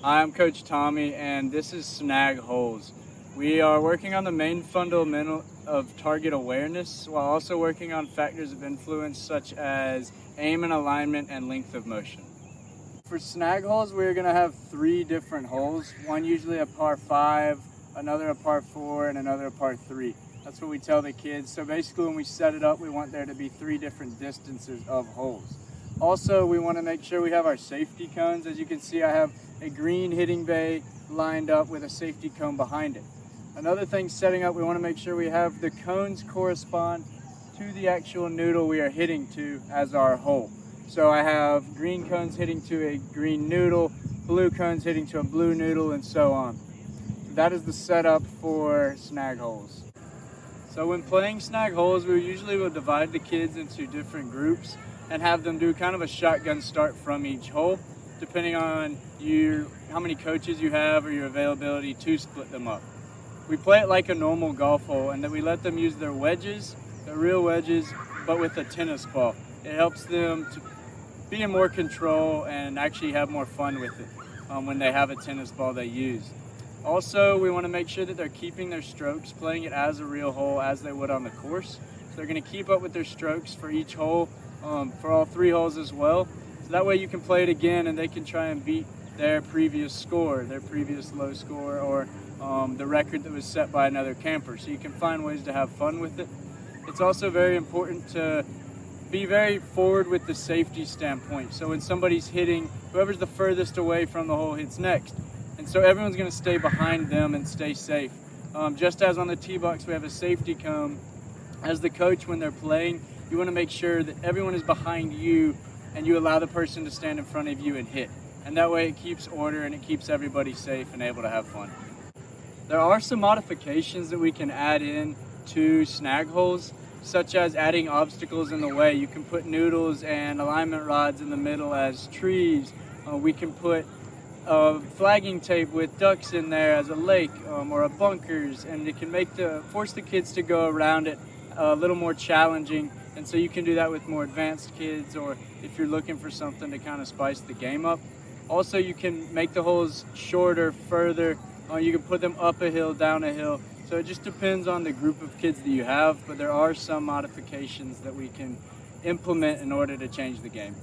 Hi, I'm Coach Tommy, and this is SNAG Holes. We are working on the main fundamental of target awareness while also working on factors of influence such as aim and alignment and length of motion. For snag holes, we're going to have 3 different holes, one usually a par 5, another a par 4, and another a par 3. That's what we tell the kids. So basically when we set it up, we want there to be 3 different distances of holes. Also, we want to make sure we have our safety cones. As you can see, I have a green hitting bay lined up with a safety cone behind it. Another thing setting up, we want to make sure we have the cones correspond to the actual noodle we are hitting to as our hole. So I have green cones hitting to a green noodle, blue cones hitting to a blue noodle, and so on. That is the setup for snag holes. So when playing snag holes, we usually will divide the kids into different groups and have them do kind of a shotgun start from each hole, depending on how many coaches you have or your availability to split them up. We play it like a normal golf hole, and then we let them use their wedges, their real wedges, but with a tennis ball. It helps them to be in more control and actually have more fun with it when they have a tennis ball they use. Also, we want to make sure that they're keeping their strokes, playing it as a real hole as they would on the course. So they're going to keep up with their strokes for each hole, for all 3 holes as well. So that way you can play it again and they can try and beat their previous score, their previous low score, or the record that was set by another camper. So you can find ways to have fun with it. It's also very important to be very forward with the safety standpoint. So when somebody's hitting, whoever's the furthest away from the hole hits next. And so everyone's going to stay behind them and stay safe. Just as on the tee box we have a safety cone, as the coach when they're playing, you want to make sure that everyone is behind you and you allow the person to stand in front of you and hit. And that way it keeps order and it keeps everybody safe and able to have fun. There are some modifications that we can add in to snag holes, such as adding obstacles in the way. You can put noodles and alignment rods in the middle as trees. We can put flagging tape with ducks in there as a lake or a bunkers, and it can force the kids to go around it a little more challenging. And so you can do that with more advanced kids, or if you're looking for something to kind of spice the game up. Also, you can make the holes shorter, further. You can put them up a hill, down a hill. So it just depends on the group of kids that you have, but there are some modifications that we can implement in order to change the game.